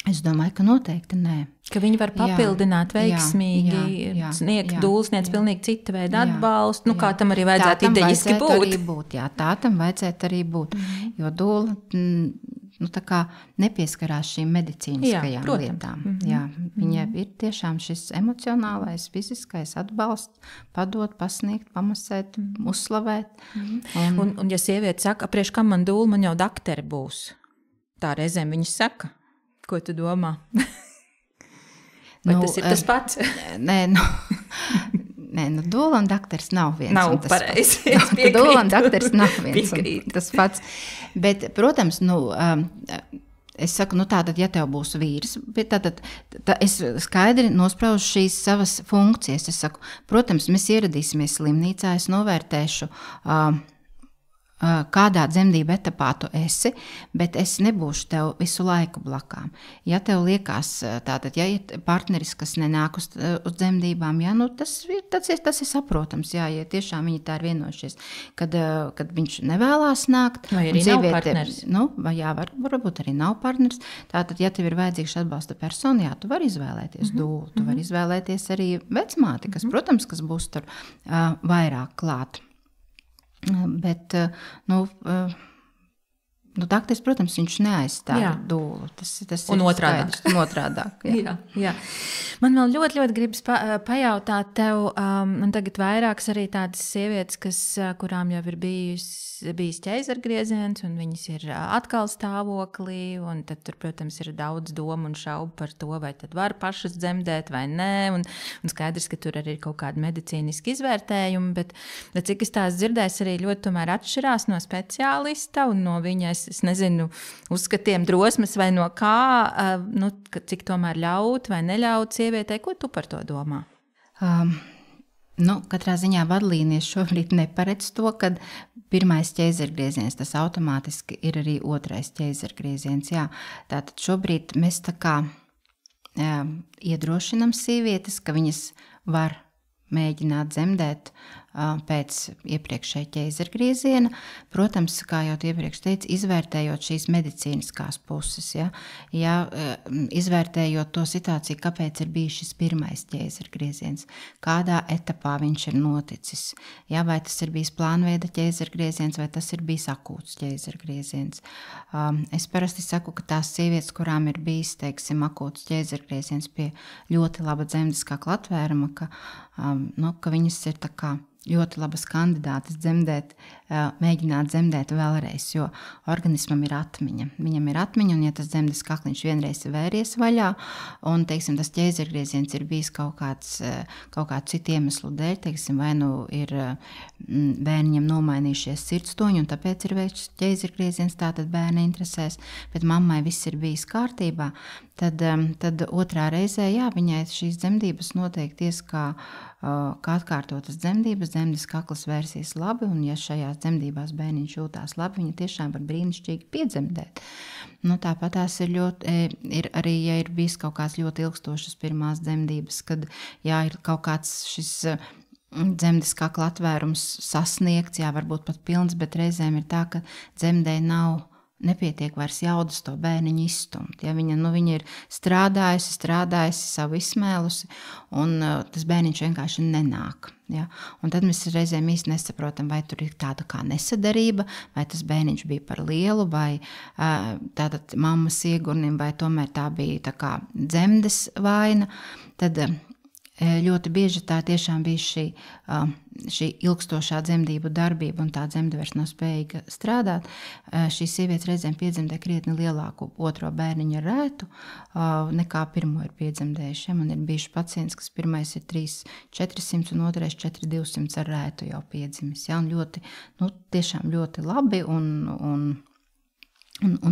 Es domāju, ka noteikti nē. Ka viņi var papildināt veiksmīgi, sniegt dūlsniec pilnīgi cita veida atbalstu, kā tam arī vajadzētu idejiski būt. Tā tam vajadzētu arī būt, jo dūla tā kā nepieskarās šīm medicīniskajām lietām. Viņa ir tiešām šis emocionālais, fiziskais atbalsts, padot, pasniegt, pamasēt, uzslavēt. Un ja sieviete saka, priekš kam man dūla, man jau dakteri būs. Tā reizēm viņas saka. Ko tu domā? Vai tas ir tas pats? Nē, dūla un daktars nav viens. Nav pareizi. Dūla un daktars nav viens tas pats. Bet, protams, es saku, tātad, ja tev būs vīrs, tad es skaidri nospraužu šīs savas funkcijas. Es saku, protams, mēs ieradīsimies slimnīcā, es novērtēšu, kādā dzemdību etapā tu esi, bet es nebūšu tev visu laiku blakām. Ja tev liekas, tātad, ja ir partneris, kas nenāk uz dzemdībām, tas ir saprotams, ja tiešām viņi tā ir vienojušies, kad viņš nevēlās nākt. Vai arī nav partneris? Varbūt arī nav partneris. Tātad, ja tev ir vajadzīgs atbalsta persona, tu vari izvēlēties dūlu, tu vari izvēlēties arī vecmāti, kas, protams, kas būs tur vairāk klāt. Bet, dakteris, protams, viņš neaizstāv dūlu. Tas un otrādāk. Jā. Man vēl ļoti gribas pajautāt tev, man tagad vairākas arī tādas sievietes, kurām jau ir bijis ķeizargrieziens, un viņas ir atkal stāvoklī, un tad tur, protams, ir daudz domu un šaubu par to, vai tad var pašas dzemdēt vai nē, un skaidrs, ka tur arī ir kaut kādi medicīniski izvērtējumi, bet cik es tās dzirdēs, arī ļoti tomēr atšķirās no speciālista un no viņa, es nezinu, uzskatiem drosmes vai no kā, cik tomēr ļaut vai neļaut sievietei. Ko tu par to domā? Katrā ziņā vadlīnijas šobrīd neparedz to, kad pirmais ķeizargrieziens, tas automātiski ir arī otrais ķeizargrieziens. Jā. Tātad šobrīd mēs tā kā iedrošinam sievietes, ka viņas var mēģināt dzemdēt pēc iepriekšēja ķeizargrieziena. Protams, kā jau iepriekš teicu, izvērtējot šīs medicīniskās puses, izvērtējot to situāciju, kāpēc ir bijis šis pirmais ķeizargrieziens, kādā etapā viņš ir noticis, vai tas ir bijis plānveida ķeizargrieziens, vai tas ir bijis akūts ķeizargrieziens. Es parasti saku, ka tās sievietes, kurām ir bijis, teiksim, akūts ķeizargrieziens pie ļoti laba dzemdiskā klatvēruma, ka viņas ir tā kā ļoti labas kandidātas dzemdēt, mēģināt dzemdēt vēlreiz, jo organismam ir atmiņa. Viņam ir atmiņa, un ja tas dzemdes kakliņš vienreiz ir vēries vaļā, un, teiksim, tas ķeizargrieziens ir bijis kaut kādu citu iemeslu dēļ, teiksim, vai ir bērniņam nomainījušies sirdstoņi, un tāpēc ir veikts ķeizargrieziens, tātad bērni interesēs, bet mammai viss ir bijis kārtībā, tad otrā reizē, viņai šīs dzemdības noteikti kā atkārtotas dzemdības, dzemdes kakls vērsies labi, un ja šajās dzemdībās bērniņš jūtās labi, viņa tiešām var brīnišķīgi piedzemdēt. Tāpat tās ir arī, ja ir bijis kaut kāds ļoti ilgstošas pirmās dzemdības, kad ir kaut kāds šis dzemdes kakla atvērums sasniegts, varbūt pat pilns, bet reizēm ir tā, ka dzemdē nepietiek vairs jaudas to bērniņu izstumt. Viņa ir strādājusi, savu izsmēlusi, un tas bērniņš vienkārši nenāk. Un tad mēs reizēm īsti nesaprotam, vai tur ir tāda kā nesadarība, vai tas bērniņš bija par lielu, vai tātad mammas iegurnim, vai tomēr tā bija tā kā dzemdes vaina. Tad ļoti bieži tā tiešām bija šī ilgstošā dzemdību darbība, un tā dzemde vairs nav spējīga strādāt. Šīs sievietes reizēm piedzemdē krietni lielāku otro bērniņu ar rētu, nekā pirmo ir piedzemdējuši. Man ir bijuši pacients, kas pirmais ir 3,400 un otrais 4,200 ar rētu jau piedzimis. Un ļoti, tiešām ļoti labi, un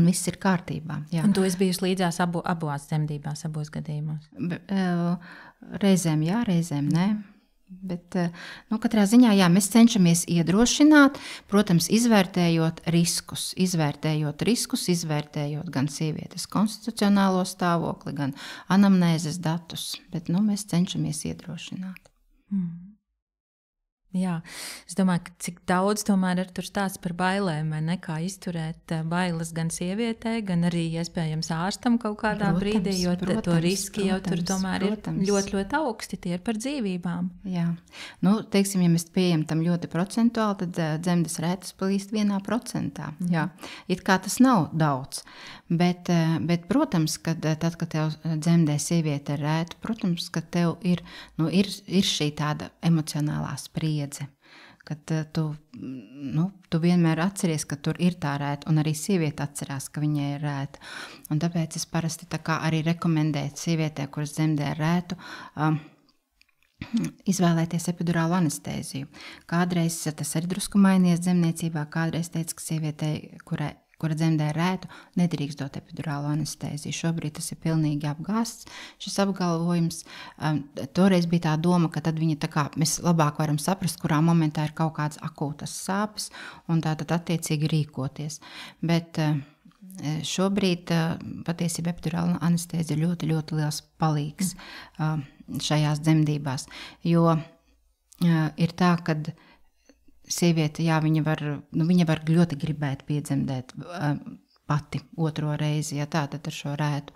viss ir kārtībā. Un tu esi bijusi līdzās abos dzemdībās, abos gadījumos? Reizēm jā, reizēm nē. Bet, katrā ziņā, mēs cenšamies iedrošināt, protams, izvērtējot riskus, izvērtējot gan sievietes konstitucionālo stāvokli, gan anamnēzes datus, bet, mēs cenšamies iedrošināt. Jā, es domāju, ka cik daudz tomēr ir tur stāsts par bailēm, vai ne, kā izturēt bailes gan sievietei, gan arī iespējams ārstam kaut kādā brīdī, jo to riski jau tur tomēr ir ļoti, ļoti augsti, tie ir par dzīvībām. Jā, nu, teiksim, ja mēs pieejam tam ļoti procentuāli, tad dzemdes rētas plīst 1%. Jā, it kā tas nav daudz, bet protams, kad tad, kad tev dzemdē sieviete ar rētu, protams, ka tev ir šī tāda emocionālā spriedze, kad tu vienmēr atceries, ka tur ir tā rēta, un arī sieviete atcerās, ka viņai ir rēta. Un tāpēc es parasti tā kā arī rekomendēju sievietē, kuras dzemdē ar rētu, izvēlēties epidurālu anestēziju. Kādreiz tas arī drusku mainījies dzemdniecībā, kādreiz teica, ka sievietei, kura dzemdē rētu, nedrīkst dot epidurālu anestēziju. Šobrīd tas ir pilnīgi apgāsts, šis apgalvojums. Toreiz bija tā doma, ka tad viņa tā kā mēs labāk varam saprast, kurā momentā ir kaut kādas akūtas sāpes un tātad attiecīgi rīkoties. Bet šobrīd patiesībā epidurāla anestēzija ir ļoti, ļoti liels palīgs šajās dzemdībās, jo ir tā, kad sieviete, jā, viņa var ļoti gribēt piedzemdēt pati otro reizi, ja tātad ar šo rētu,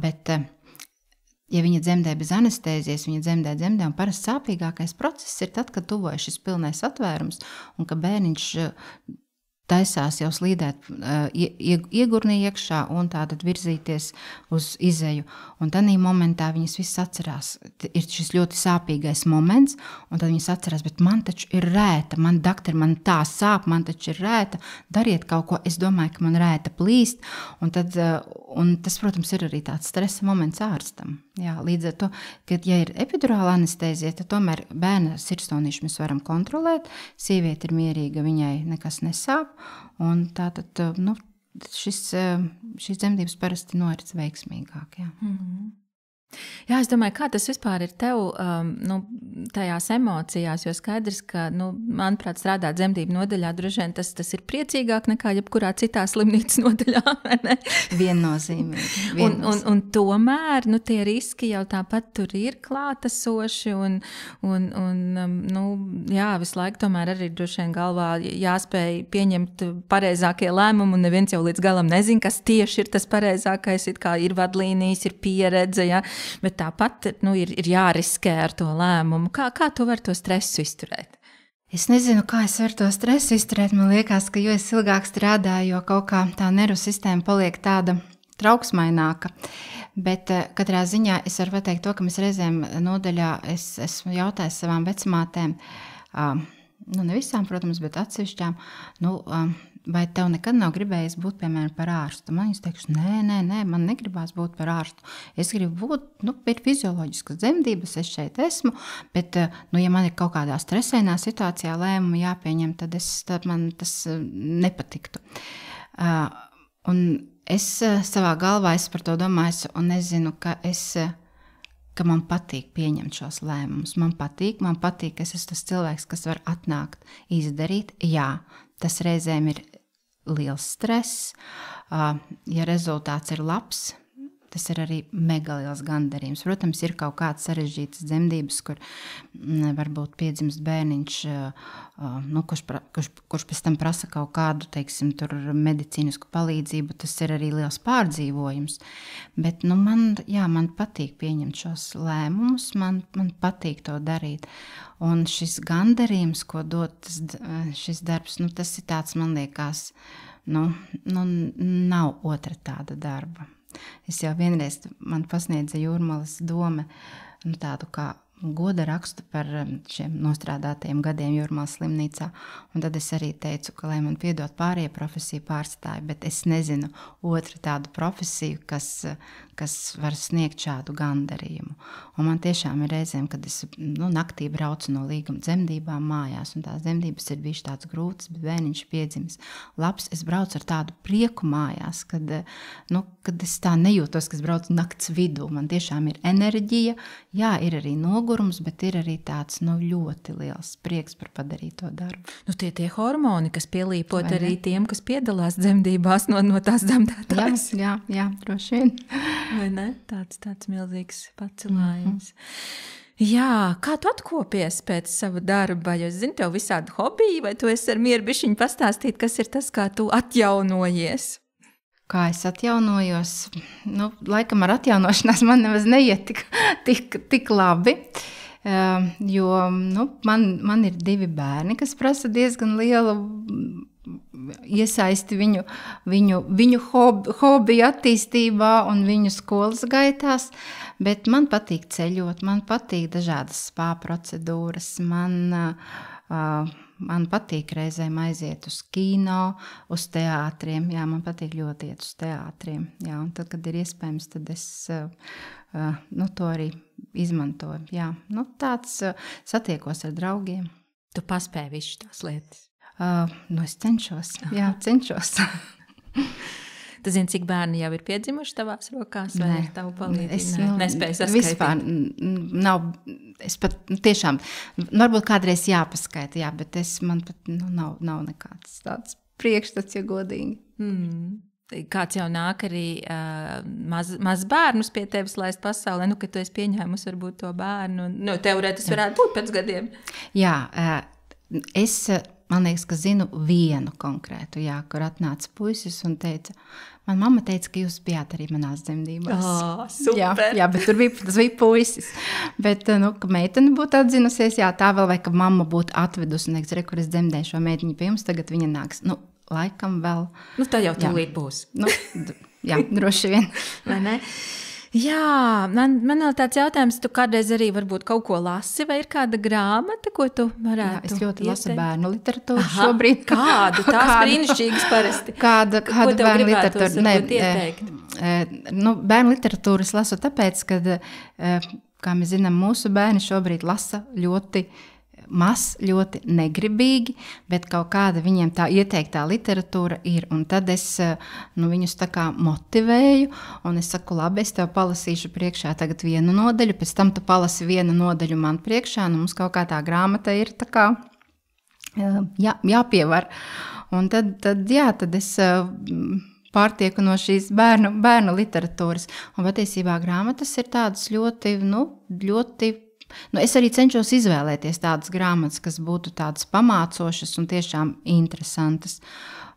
bet ja viņa dzemdē bez anestēzijas, viņa dzemdē, un parasti sāpīgākais process ir tad, kad tuvojas šis pilnais atvērums, un ka bērniņš taisās jau slīdēt iegurnī iekšā un tātad virzīties uz izeju. Un tādī momentā viņas viss atcerās. Ir šis ļoti sāpīgais moments, un tad viņas atcerās, bet man taču ir rēta, man tā sāp, man taču ir rēta, dariet kaut ko, es domāju, ka man rēta plīst, un tas, protams, ir arī tāds stresa moments ārstam. Jā, līdz ar to, kad ja ir epidurāla anestēzija, tad tomēr bērna sirdstonīšu mēs varam kontrolēt, sieviete ir mierīga, viņai nekas nesāp, un tātad šīs dzemdības parasti norit veiksmīgāk. Jā. Mm-hmm. Jā, es domāju, kā tas vispār ir tev tajās emocijās, jo skaidrs, ka, manuprāt, strādāt dzemdību nodaļā droši vien tas ir priecīgāk nekā jebkurā citā slimnīcas nodaļā, vai ne? Viennozīmīgi. Un tomēr, tie riski jau tāpat tur ir klātesoši jā, visu laiku tomēr arī droši vien galvā jāspēj pieņemt pareizākie lēmumi, un neviens jau līdz galam nezin, kas tieši ir tas pareizākais, it kā ir vadlīnijas, ir pieredze, ja? Bet tāpat ir jāriskē ar to lēmumu. Kā tu vari to stresu izturēt? Es nezinu, kā es varu to stresu izturēt. Man liekas, ka jo es ilgāk strādāju, jo kaut kā tā nervu sistēma paliek tāda trauksmaināka. Bet katrā ziņā es varu pateikt to, ka mēs reizēm nodaļā esmu jautājis savām vecmātēm, ne visām, protams, bet atsevišķām, vai tev nekad nav gribējies būt, piemēram, par ārstu? Man viņas teikšu, nē, man negribās būt par ārstu. Es gribu būt, ir fizioloģiskas dzemdības, es šeit esmu, bet, ja man ir kaut kādā stresainā situācijā lēmumu jāpieņem, tad man tas nepatiktu. Un es savā galvā par to domāju, un es zinu, ka man patīk pieņemt šos lēmumus. Man patīk, ka es esmu tas cilvēks, kas var atnākt, izdarīt. Jā, tas reizēm ir liels stress. Ja rezultāts ir labs, tas ir arī mega liels gandarījums. Protams, ir kaut kādas sarežģītas dzemdības, kur varbūt piedzimst bērniņš, kurš pēc tam prasa kaut kādu, teiksim, tur medicīnisku palīdzību. Tas ir arī liels pārdzīvojums. Bet man patīk pieņemt šos lēmumus, man patīk to darīt. Un šis gandarījums, ko dod šis darbs, tas ir tāds, man liekas, nav otra tāda darba. Es jau vienreiz man pasniedza Jūrmalas doma tādu kā goda rakstu par šiem nostrādātajiem gadiem Jūrmalas slimnīcā. Un tad es arī teicu, ka, lai man piedod pārējie profesiju pārstāvi, bet es nezinu otru tādu profesiju, kas var sniegt šādu gandarījumu. Un man tiešām ir reizēm, kad es naktī braucu no līguma dzemdībām mājās, un tās dzemdības ir bijušas tāds grūtas, bet bērniņš piedzimis labs. Es braucu ar tādu prieku mājās, kad es tā nejūtos, ka es braucu nakts vidū. Man tiešām ir enerģija, jā, ir arī nogurums, bet ir arī tāds ļoti liels prieks par padarīto darbu. Tie hormoni, kas pielīpot arī tiem, kas piedalās dzemdībās no tās dzemdētājas. Jā, droši vien. Vai ne? Tāds milzīgs pacelājums. Jā, kā tu atkopies pēc sava darba? Jo es zinu, tev visādi hobiji, vai tu esi ar mieru bišķiņu pastāstīt, kas ir tas, kā tu atjaunojies? Kā es atjaunojos? Nu, laikam ar atjaunošanās man nemaz neiet tik labi. Jo man ir 2 bērni, kas prasa diezgan lielu iesaisti viņu hobiju attīstībā un viņu skolas gaitās, bet man patīk ceļot, man patīk dažādas spā procedūras, man patīk reizēm aiziet uz kino, uz teātriem, jā, man patīk ļoti iet uz teātriem, jā, un tad, kad ir iespējams, tad es to arī izmantoju, jā, tāds satiekos ar draugiem. Tu paspēji visu tās lietas? Es cenšos, jā, cenšos. Tu zini, cik bērni jau ir piedzimuši tavās rokās, vai ar tavu palīdzību? Es nespēju saskaitīt. Vispār nav, es pat tiešām, varbūt kādreiz jāpaskaita, jā, bet man pat nav nekāds tāds priekšstats, ja godīgi. Kāds jau nāk arī maz bērnus pie tevis laist pasaulē, kad tu esi pieņēmusi varbūt to bērnu, teorētiski varētu būt pēc gadiem. Jā, man liekas, ka zinu vienu konkrētu, jā, kur atnāca puisis un teica, man mamma teica, ka jūs bijāt arī manās dzemdībās. Super! Jā, bet tas bija puisis. Bet, ka meitene būtu atzinusies, jā, tā vēl vai, ka mamma būtu atvedusi un teiks, kur es dzemdēju šo meitiņu pie jums, tagad viņa nāks. Laikam vēl. Tā jau tūlīt būs. Jā, droši vien. Vai ne? Jā, man vēl tāds jautājums, tu kādreiz arī varbūt kaut ko lasi, vai ir kāda grāmata, ko tu varētu ieteikt? Es ļoti lasu bērnu literatūru šobrīd. Kādu? Tās brīnišķīgas parasti. Kāda bērnu literatūra? Ieteikt? Bērnu literatūru es lasu tāpēc, kad, kā mēs zinām, mūsu bērni šobrīd lasa ļoti ļoti negribīgi, bet kaut kāda viņiem tā ieteiktā literatūra ir. Un tad es viņus tā kā motivēju, un es saku, labi, es tev palasīšu priekšā tagad vienu nodaļu, pēc tam tu palasi vienu nodaļu man priekšā, mums kaut kā tā grāmata ir tā kā jāpievar. Un tad es pārtieku no šīs bērnu literatūras. Un patiesībā grāmatas ir tādas ļoti es arī cenšos izvēlēties tādas grāmatas, kas būtu tādas pamācošas un tiešām interesantas.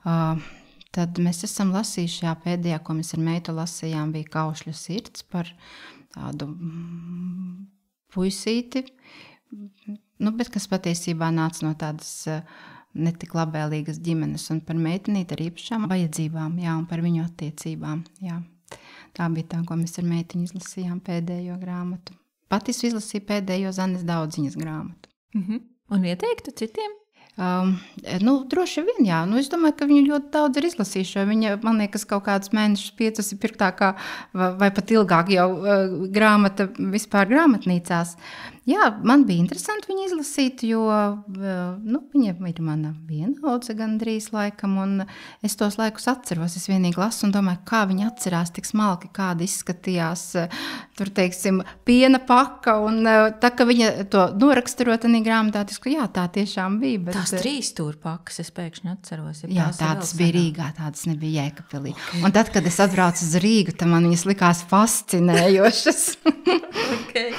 Tad mēs esam lasījuši, pēdējā, ko mēs ar meitu lasījām, bija Kaušļu sirds par tādu puisīti, bet kas patiesībā nāca no tādas netik labvēlīgas ģimenes un par meitenīti ar īpašām vajadzībām, jā, un par viņu attiecībām. Jā. Tā bija tā, ko mēs ar meitiņu izlasījām pēdējo grāmatu. Pat es izlasīju pēdējo Zanes Daudziņas grāmatu. Un ieteiktu citiem? Droši vien, jā. Es domāju, ka viņi ļoti daudz ir izlasījuši. Viņa, man liekas, kaut kādus mēnešus 5 ir pirktākā vai pat ilgāk jau grāmata vispār grāmatnīcās. Jā, man bija interesanti viņu izlasīt, jo viņa ir mana vienaudze gandrīz laikam, un es tos laikus atceros. Es vienīgi lasu un domāju, kā viņa atcerās tik smalki, kāda izskatījās, tur, teiksim, piena paka, un tā, ka viņa to noraksturo tādā grāmatā, jā, tā tiešām bija. Bet, tās 3 stūra pakas, es pēkšņi atceros. Jā, tādas bija Rīgā, tādas nebija Jēkabpilī. Okay. Un tad, kad es atbraucu uz Rīgu, tad man viņas likās fascinējošas. Okay.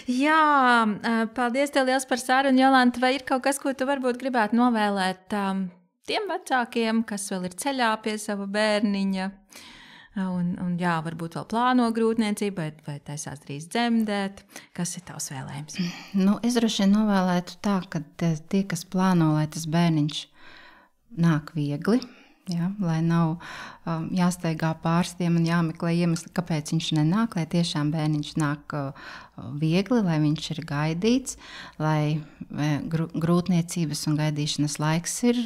Jā, paldies tev liels par sarunu, Jolanta. Vai ir kaut kas, ko tu varbūt gribētu novēlēt tiem vecākiem, kas vēl ir ceļā pie sava bērniņa? Un jā, varbūt vēl plāno grūtniecību, vai taisās drīz dzemdēt. Kas ir tavs vēlējums? Es droši vien novēlētu tā, ka tie, kas plāno, lai tas bērniņš nāk viegli, jā, lai nav jāsteigā pārstiem un jāmeklē iemesli, kāpēc viņš nenāk, lai tiešām bērniņš nāk viegli, lai viņš ir gaidīts, lai grūtniecības un gaidīšanas laiks ir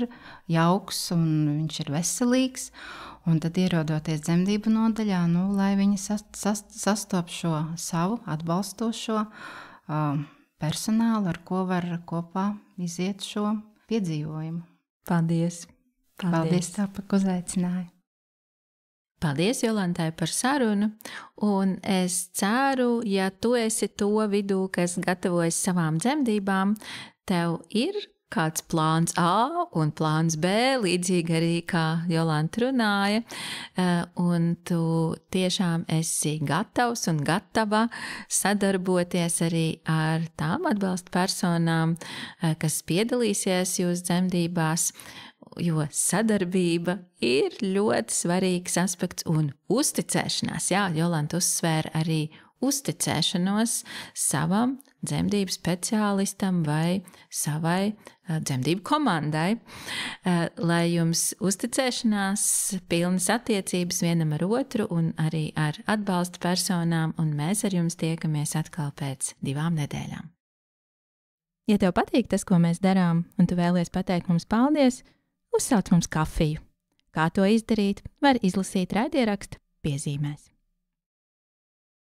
jauks un viņš ir veselīgs. Un tad ierodoties dzemdību nodaļā, lai viņi sastop šo savu atbalstošo personālu, ar ko var kopā iziet šo piedzīvojumu. Paldies! Paldies tev, ka uzaicināji! Paldies, Jolantai, par sarunu, un es ceru, ja tu esi to vidū, kas gatavojas savām dzemdībām, tev ir kāds plāns A un plāns B, līdzīgi arī kā Jolanta runāja, un tu tiešām esi gatavs un gatava sadarboties arī ar tām atbalsta personām, kas piedalīsies jūsu dzemdībās, jo sadarbība ir ļoti svarīgs aspekts un uzticēšanās. Jā, Jolanta uzsvēra arī uzticēšanos savam dzemdību speciālistam vai savai dzemdību komandai, lai jums uzticēšanās pilnas attiecības vienam ar otru un arī ar atbalsta personām, un mēs ar jums tiekamies atkal pēc 2 nedēļām. Ja tev patīk tas, ko mēs darām, un tu vēlies pateikt mums paldies, uzsauc mums kafiju. Kā to izdarīt, var izlasīt raidierakstu piezīmēs.